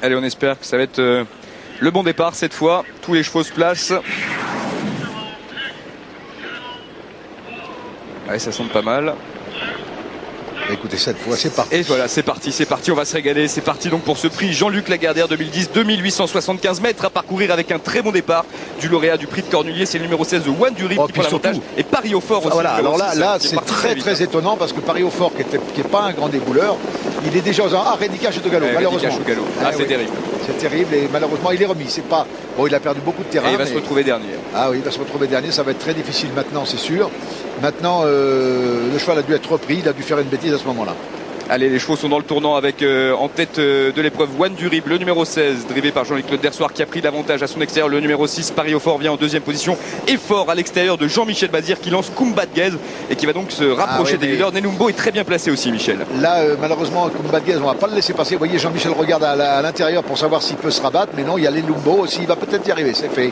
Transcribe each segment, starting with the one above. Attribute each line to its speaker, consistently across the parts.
Speaker 1: Allez, on espère que ça va être le bon départ cette fois. Tous les chevaux se placent. Allez, ça semble pas mal.
Speaker 2: Écoutez, cette fois, c'est parti.
Speaker 1: Et voilà, c'est parti, on va se régaler. C'est parti donc pour ce prix Jean-Luc Lagardère 2010, 2875 mètres à parcourir avec un très bon départ du lauréat du prix de Cornulier. C'est le numéro 16 de One du Rip qui prend l'avantage. Et Paris au Fort aussi.
Speaker 2: Voilà, alors là c'est très étonnant parce que Paris au Fort, qui est pas un grand débouleur, il est déjà aux... Ah, Redicage est au galop, malheureusement.
Speaker 1: Au galop. Ah, c'est terrible.
Speaker 2: C'est terrible et malheureusement il est remis. C'est pas... Bon, il a perdu beaucoup de terrain.
Speaker 1: Et il va se retrouver dernier.
Speaker 2: Ah oui, il va se retrouver dernier. Ça va être très difficile maintenant, c'est sûr. Maintenant, le cheval a dû être repris. Il a dû faire une bêtise à ce moment-là.
Speaker 1: Allez, les chevaux sont dans le tournant avec en tête de l'épreuve One du Rib, le numéro 16, drivé par Jean-Luc Claude Dersoir qui a pris l'avantage à son extérieur. Le numéro 6, Paris au Fort, vient en deuxième position. Et fort à l'extérieur de Jean-Michel Bazir qui lance Kumbat Gez et qui va donc se rapprocher des leaders. Nelumbo est très bien placé aussi, Michel.
Speaker 2: Là, malheureusement, Kumbat Gez, on va pas le laisser passer. Vous voyez, Jean-Michel regarde à l'intérieur pour savoir s'il peut se rabattre. Mais non, il y a Nelumbo aussi. Il va peut-être y arriver, c'est fait.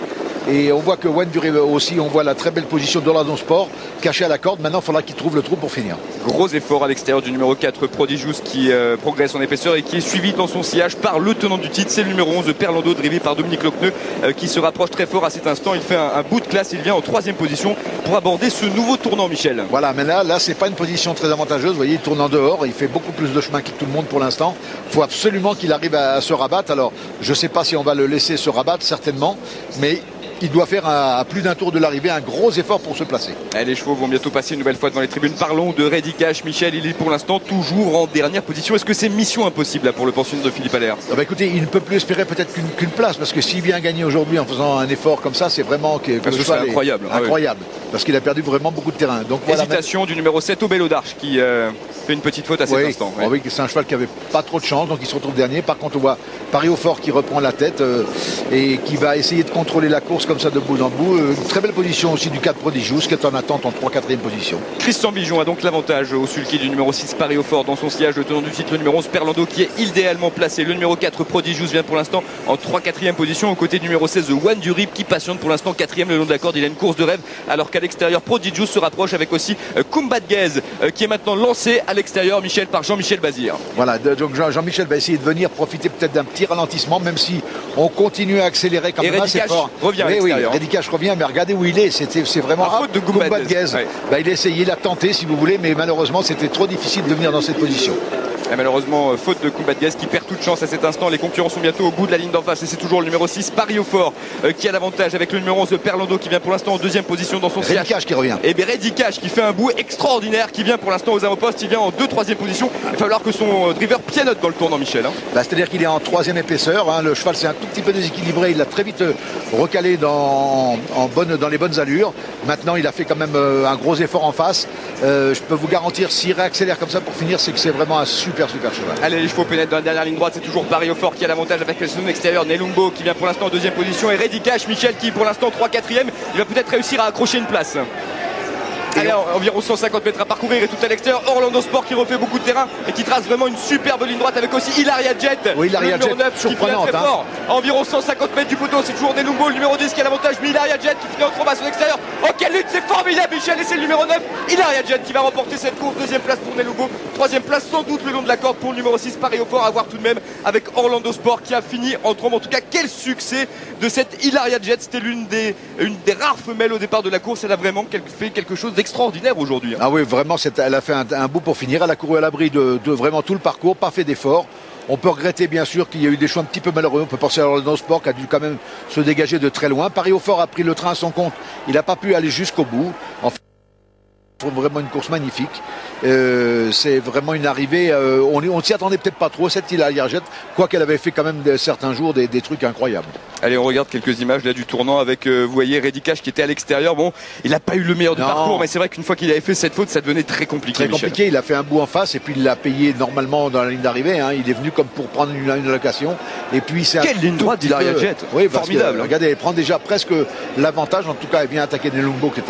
Speaker 2: Et on voit que One du Rib aussi, on voit la très belle position d'Orlando Sport, caché à la corde. Maintenant, il faudra qu'il trouve le trou pour finir.
Speaker 1: Gros effort à l'extérieur du numéro 4, Prodigious, qui progresse en épaisseur et qui est suivi dans son sillage par le tenant du titre. C'est le numéro 11 de Perlando, drivé par Dominique Lochneux, qui se rapproche très fort à cet instant. Il fait un bout de classe. Il vient en troisième position pour aborder ce nouveau tournant, Michel.
Speaker 2: Voilà, mais là c'est pas une position très avantageuse. Vous voyez, il tourne en dehors. Il fait beaucoup plus de chemin que tout le monde pour l'instant. Il faut absolument qu'il arrive à se rabattre. Alors, je sais pas si on va le laisser se rabattre, certainement, mais il doit faire à plus d'un tour de l'arrivée un gros effort pour se placer.
Speaker 1: Les chevaux vont bientôt passer une nouvelle fois devant les tribunes. Parlons de Redicage. Michel, il est pour l'instant toujours en dernière position. Est-ce que c'est mission impossible là, pour le pensionnaire de Philippe Allaire?
Speaker 2: Écoutez, il ne peut plus espérer peut-être qu'une place, parce que s'il vient gagner aujourd'hui en faisant un effort comme ça, c'est vraiment que
Speaker 1: le cheval est incroyable.
Speaker 2: Incroyable, parce qu'il a perdu vraiment beaucoup de terrain. Donc, voilà,
Speaker 1: hésitation du numéro 7 au Bello d'Arche qui fait une petite faute à cet instant.
Speaker 2: Oui, c'est un cheval qui avait pas trop de chance, donc il se retrouve dernier. Par contre, on voit Paris au Fort qui reprend la tête et qui va essayer de contrôler la course comme ça de bout en bout. Une très belle position aussi du 4 Prodigious qui est en attente en 3-4e position.
Speaker 1: Christian Bijon a donc l'avantage au sulky du numéro 6 Paris au Fort dans son sillage. Le tenant du titre, le numéro 11 Perlando, qui est idéalement placé. Le numéro 4 Prodigious vient pour l'instant en 3-4e position aux côtés du numéro 16 One du Rip qui patiente pour l'instant 4e le long de la corde. Il a une course de rêve alors qu'à l'extérieur Prodigious se rapproche avec aussi Kumbat Gez qui est maintenant lancé à l'extérieur, Michel, par Jean-Michel Bazir.
Speaker 2: Voilà, donc Jean-Michel va essayer de venir profiter peut-être d'un petit ralentissement, même si on continue à accélérer quand même assez fort.
Speaker 1: Revient à l'extérieur.
Speaker 2: Redicage revient, mais regardez où il est. C'est vraiment
Speaker 1: faute de Kumbat Gez.
Speaker 2: Il a essayé, il a tenté si vous voulez, mais malheureusement c'était trop difficile de venir dans cette position.
Speaker 1: Et malheureusement, faute de Kumbat Gez qui perd toute chance à cet instant. Les concurrents sont bientôt au bout de la ligne d'en face et c'est toujours le numéro 6 Paris au Fort qui a l'avantage avec le numéro 11 Perlando qui vient pour l'instant en deuxième position dans son sillage.
Speaker 2: Redicage qui revient.
Speaker 1: Et bien Redicage qui fait un bout extraordinaire, qui vient pour l'instant aux avant-postes. Il vient en 2-3e position. Il va falloir que son driver pianote dans le tournant, Michel.
Speaker 2: C'est-à-dire qu'il est en 3e épaisseur. Le cheval c'est un tout petit peu déséquilibré. Il l'a très vite recalé dans les bonnes allures. Maintenant il a fait quand même un gros effort en face. Je peux vous garantir, s'il réaccélère comme ça pour finir, c'est que c'est vraiment un super cheval.
Speaker 1: Allez, les chevaux pénètrent dans la dernière ligne droite. C'est toujours Paris au Fort qui a l'avantage avec son extérieur. Nelumbo qui vient pour l'instant en deuxième position. Et Redicage, Michel, qui pour l'instant 3-4e. Il va peut-être réussir à accrocher une place. Allez, environ 150 mètres à parcourir et tout à l'extérieur. Orlando Sport qui refait beaucoup de terrain et qui trace vraiment une superbe ligne droite avec aussi Hilaria Jet.
Speaker 2: Oui, Hilaria Jet, surprenante.
Speaker 1: Très fort. Environ 150 mètres du poteau, c'est toujours Nelumbo, le numéro 10 qui a l'avantage. Mais Hilaria Jet qui finit en trop bas à son extérieur. Oh, quelle lutte, c'est formidable, Michel. Et c'est le numéro 9, Hilaria Jet, qui va remporter cette course. Deuxième place pour Nelumbo. Troisième place sans doute le long de la corde pour le numéro 6 Paris au Fort. À voir tout de même avec Orlando Sport qui a fini en trombe. En tout cas, quel succès de cette Hilaria Jet. C'était une des rares femelles au départ de la course. Elle a vraiment fait quelque chose d'extraordinaire aujourd'hui.
Speaker 2: Ah oui, vraiment, elle a fait un bout pour finir. Elle a couru à l'abri de vraiment tout le parcours, pas fait d'effort. On peut regretter bien sûr qu'il y a eu des choix un petit peu malheureux. On peut penser à Orlando Sport qui a dû quand même se dégager de très loin. Paris au Fort a pris le train à son compte. Il n'a pas pu aller jusqu'au bout. En fait, vraiment une course magnifique. C'est vraiment une arrivée. On ne s'y attendait peut-être pas trop, cette Hilaria Jet, quoi qu'elle avait fait quand même certains jours des trucs incroyables.
Speaker 1: Allez, on regarde quelques images là du tournant avec, vous voyez, Redicage qui était à l'extérieur. Bon, il n'a pas eu le meilleur du parcours, mais c'est vrai qu'une fois qu'il avait fait cette faute, ça devenait très compliqué.
Speaker 2: Très compliqué, il a fait un bout en face et puis il l'a payé normalement dans la ligne d'arrivée. Il est venu comme pour prendre une allocation. Et puis c'est
Speaker 1: quelle ligne droite d'Hilaria Jet.
Speaker 2: Oui, formidable. Regardez, elle prend déjà presque l'avantage. En tout cas, elle vient attaquer Nelumbo qui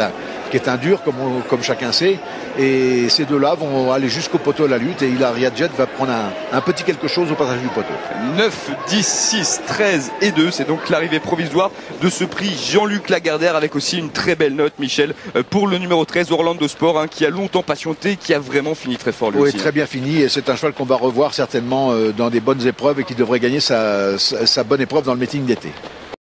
Speaker 2: qui est un dur, comme chacun sait. Et ces deux-là vont aller jusqu'au poteau à la lutte. Et Ilaria Jet va prendre un petit quelque chose au passage du poteau.
Speaker 1: 9, 10, 6, 13 et 2. C'est donc l'arrivée provisoire de ce prix Jean-Luc Lagardère, avec aussi une très belle note, Michel, pour le numéro 13, Orlando Sport, qui a longtemps patienté, qui a vraiment fini très fort lui
Speaker 2: oui,
Speaker 1: aussi.
Speaker 2: Très bien fini. Et c'est un cheval qu'on va revoir certainement dans des bonnes épreuves et qui devrait gagner sa bonne épreuve dans le meeting d'été.